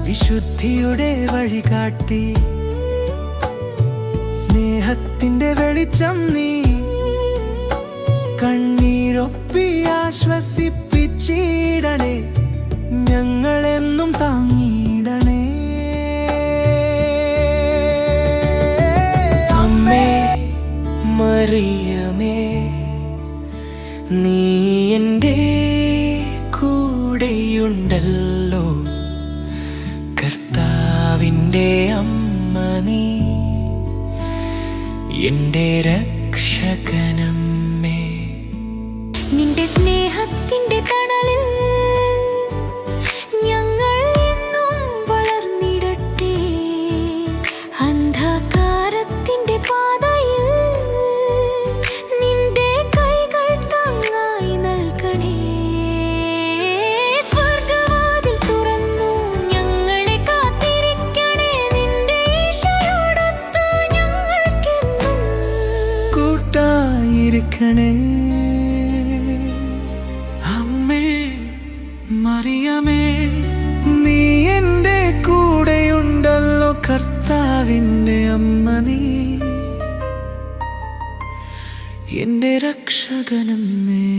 വിശുദ്ധിയുടെ വഴികാട്ടി, സ്നേഹത്തിന്റെ വെളിച്ചം നീ, കണ്ണീരൊപ്പി ആശ്വസിപ്പിച്ചിടണേ, ഞങ്ങളെന്നും താങ്ങിയിടണേ. അമ്മേ മറിയമേ, നീ എൻ്റെ കൂടെയുണ്ടല്ലോ, കർത്താവിൻ്റെ അമ്മ നീ, എൻ്റെ രക്ഷകനമ്മേ. നിന്റെ സ്നേഹത്തിന്റെ തണലിൽ ഞങ്ങൾ എന്നും വളർന്നിടട്ടെ, അന്ധകാരത്തിന്റെ പാതയിൽ നിന്റെ കൈകൾ താങ്ങായി നൽകണേ. സ്വർഗ്ഗവാതിൽ തുറന്നു ഞങ്ങളെ കാത്തിരിക്കണേ, നിന്റെ ഈശോയോടൊത്ത് ഞങ്ങൾക്കെന്നും കൂട്ടായിരിക്കണേ. മറിയമേ, നീ എൻ്റെ കൂടെയുണ്ടല്ലോ, കർത്താവിൻ്റെ അമ്മ നീ, എൻ്റെ രക്ഷകനമ്മേ.